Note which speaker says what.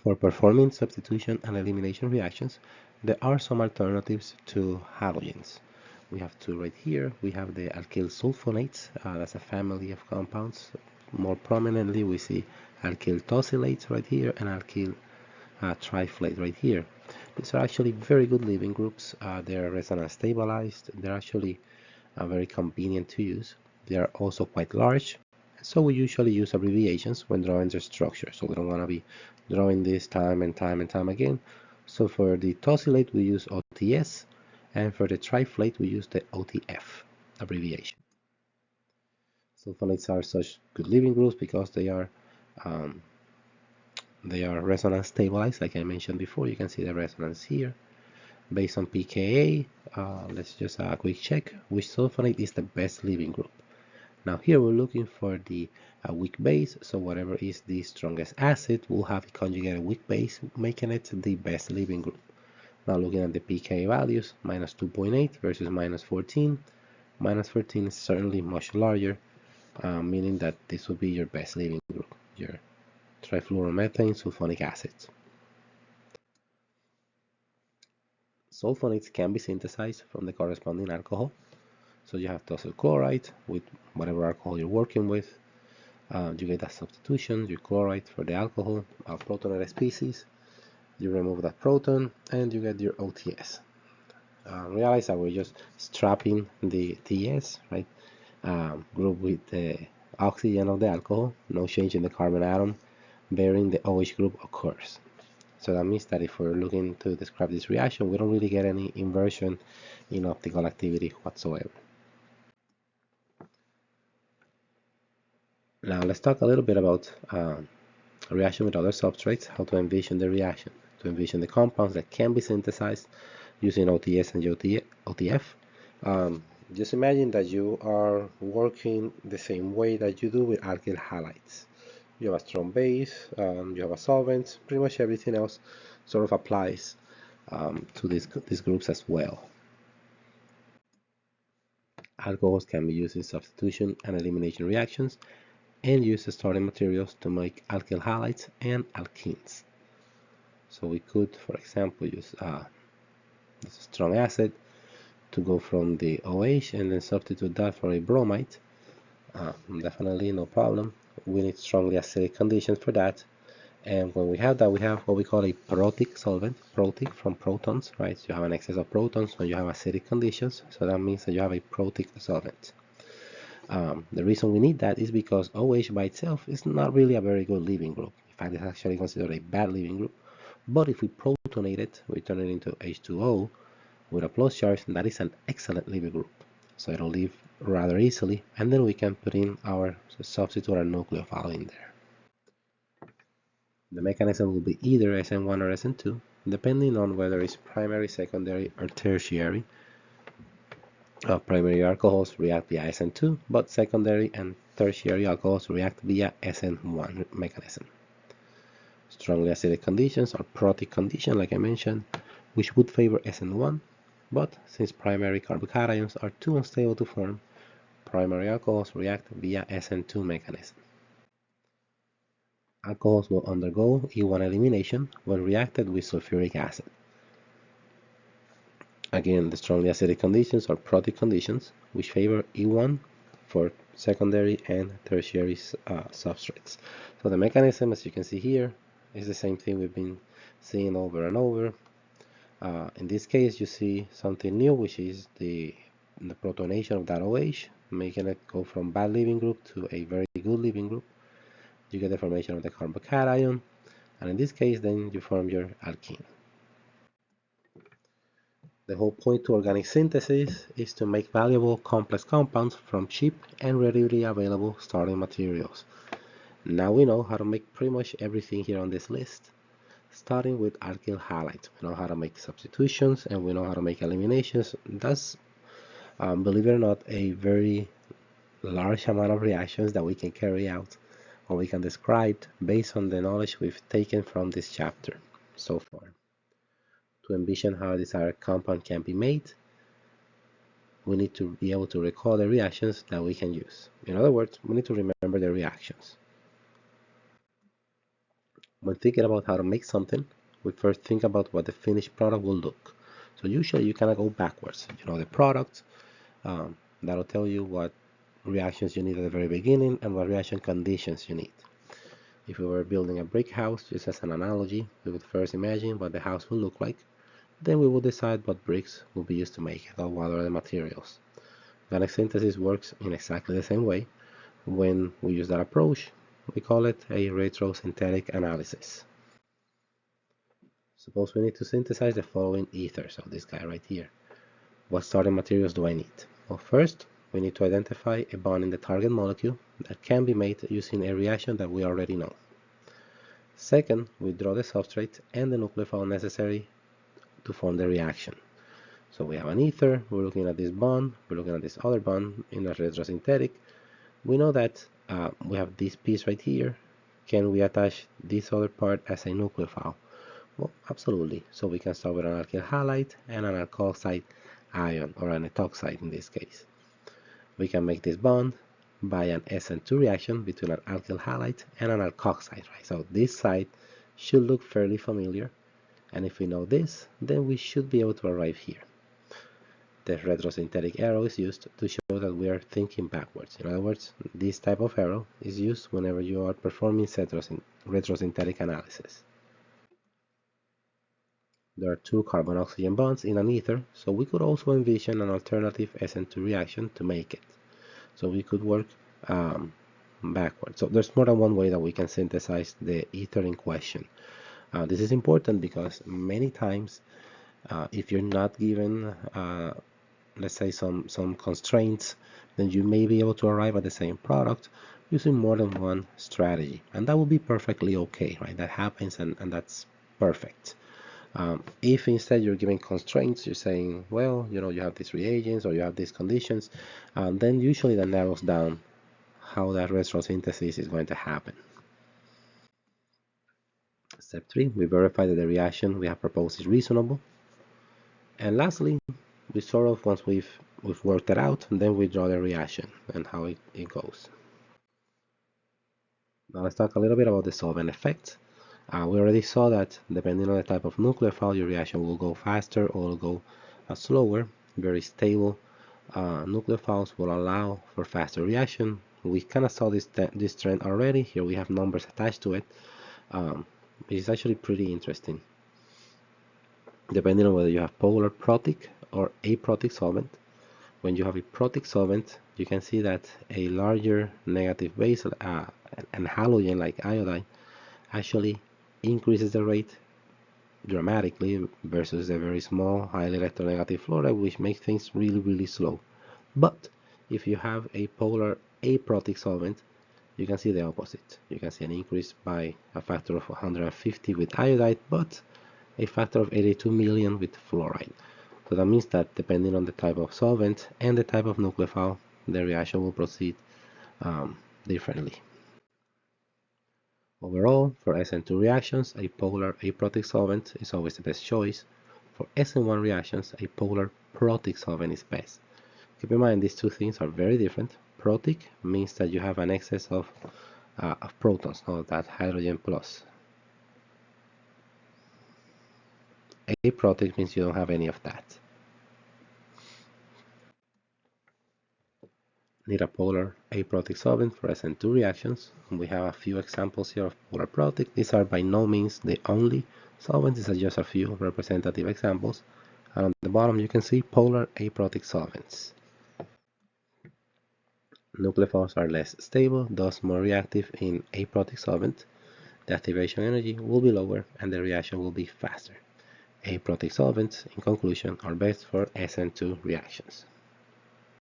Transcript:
Speaker 1: For performing substitution and elimination reactions, there are some alternatives to halogens. We have two right here. We have the alkyl sulfonates. That's a family of compounds. More prominently, we see alkyl tosylates right here and alkyl triflate right here. These are actually very good leaving groups. They're resonance stabilized. They're actually very convenient to use. They are also quite large, so we usually use abbreviations when drawing their structure. So we don't want to be drawing this time and time and time again. So for the tosylate we use OTS, and for the triflate we use the OTF abbreviation. Sulfonates are such good leaving groups because um, they are resonance stabilized, like I mentioned before. You can see the resonance here. Based on pKa, let's just quick check which sulfonate is the best leaving group. Now here we're looking for the weak base, so whatever is the strongest acid will have a conjugated weak base, making it the best leaving group. Now looking at the pK values, minus 2.8 versus minus 14. Minus 14 is certainly much larger, meaning that this will be your best leaving group, your trifluoromethane sulfonic acids. Sulfonates can be synthesized from the corresponding alcohol. So you have tosyl chloride with whatever alcohol you're working with. You get that substitution, your chloride for the alcohol, protonated species. You remove that proton and you get your OTS. Realize that we're just strapping the TS, right? Group with the oxygen of the alcohol, no change in the carbon atom, bearing the OH group occurs. So that means that if we're looking to describe this reaction, we don't really get any inversion in optical activity whatsoever. Now let's talk a little bit about a reaction with other substrates, how to envision the reaction, to envision the compounds that can be synthesized using OTS and OTF. Just imagine that you are working the same way that you do with alkyl halides. You have a strong base, you have a solvent, pretty much everything else sort of applies to these groups as well. Alcohols can be used in substitution and elimination reactions and use as starting materials to make alkyl halides and alkenes. So we could, for example, use this strong acid to go from the OH and then substitute that for a bromide. Definitely no problem. We need strongly acidic conditions for that. And when we have that, we have what we call a protic solvent, protic from protons, right? So you have an excess of protons when you have acidic conditions. So that means that you have a protic solvent. The reason we need that is because OH by itself is not really a very good leaving group. In fact, it's actually considered a bad leaving group. But if we protonate it, we turn it into H2O with a plus charge, that is an excellent leaving group. So it'll leave rather easily, and then we can put in our substitute our nucleophile in there. The mechanism will be either SN1 or SN2, depending on whether it's primary, secondary, or tertiary. Primary alcohols react via SN2, but secondary and tertiary alcohols react via SN1 mechanism. Strongly acidic conditions are protic condition, like I mentioned, which would favor SN1, but since primary carbocations are too unstable to form, primary alcohols react via SN2 mechanism. Alcohols will undergo E1 elimination when reacted with sulfuric acid. Again, the strongly acidic conditions are protic conditions, which favor E1 for secondary and tertiary substrates. So the mechanism, as you can see here, is the same thing we've been seeing over and over. In this case, you see something new, which is the protonation of that OH, making it go from bad leaving group to a very good leaving group. You get the formation of the carbocation, and in this case, then you form your alkene. The whole point to organic synthesis is to make valuable complex compounds from cheap and readily available starting materials. Now we know how to make pretty much everything here on this list. Starting with alkyl halides, we know how to make substitutions and we know how to make eliminations. That's, believe it or not, a very large amount of reactions that we can carry out or we can describe based on the knowledge we've taken from this chapter so far. To envision how a desired compound can be made, we need to be able to recall the reactions that we can use. In other words, we need to remember the reactions. When thinking about how to make something, we first think about what the finished product will look. So usually you kind of go backwards. You know the product, that'll tell you what reactions you need at the very beginning and what reaction conditions you need. If we were building a brick house, just as an analogy, we would first imagine what the house will look like. Then we will decide what bricks will be used to make it, or what are the materials. Organic synthesis works in exactly the same way. When we use that approach, we call it a retrosynthetic analysis. Suppose we need to synthesize the following ether, so this guy right here. What starting materials do I need? Well, first, we need to identify a bond in the target molecule that can be made using a reaction that we already know. Second, we draw the substrate and the nucleophile necessary to form the reaction. So we have an ether, we're looking at this bond, we're looking at this other bond in a retrosynthetic. We know that we have this piece right here. Can we attach this other part as a nucleophile? Well, absolutely. So we can start with an alkyl halide and an alkoxide ion, or an ethoxide in this case. We can make this bond by an SN2 reaction between an alkyl halide and an alkoxide, right? So this side should look fairly familiar, and if we know this, then we should be able to arrive here. The retrosynthetic arrow is used to show that we are thinking backwards. In other words, this type of arrow is used whenever you are performing retrosynthetic analysis. There are two carbon-oxygen bonds in an ether, so we could also envision an alternative SN2 reaction to make it. So we could work backwards. So there's more than one way that we can synthesize the ether in question. This is important because many times, if you're not given, let's say, some constraints, then you may be able to arrive at the same product using more than one strategy, and that will be perfectly okay, right? That happens, and that's perfect. If instead you're giving constraints, you're saying, well, you have these reagents or you have these conditions, then usually that narrows down how that retrosynthesis is going to happen. Step 3, we verify that the reaction we have proposed is reasonable. And lastly, we sort of, once we've worked it out, then we draw the reaction and how it goes. Now let's talk a little bit about the solvent effect. We already saw that depending on the type of nucleophile, your reaction will go faster or will go slower. Very stable nucleophiles will allow for faster reaction. We kind of saw this trend already. Here we have numbers attached to it. It's actually pretty interesting. Depending on whether you have polar protic or aprotic solvent. When you have a protic solvent, you can see that a larger negative base, an halogen like iodine, actually increases the rate dramatically versus a very small, highly electronegative fluoride, which makes things really slow. But if you have a polar aprotic solvent, you can see the opposite. You can see an increase by a factor of 150 with iodide, but a factor of 82 million with fluoride. So that means that depending on the type of solvent and the type of nucleophile, the reaction will proceed differently. Overall, for SN2 reactions, a polar aprotic solvent is always the best choice. For SN1 reactions, a polar protic solvent is best. Keep in mind these two things are very different. Protic means that you have an excess of protons, no, that hydrogen plus. Aprotic means you don't have any of that. Need a polar aprotic solvent for SN2 reactions. We have a few examples here of polar protic. These are by no means the only solvents. These are just a few representative examples. And on the bottom you can see polar aprotic solvents. Nucleophiles are less stable, thus more reactive in aprotic solvent. The activation energy will be lower and the reaction will be faster. Aprotic solvents, in conclusion, are best for SN2 reactions.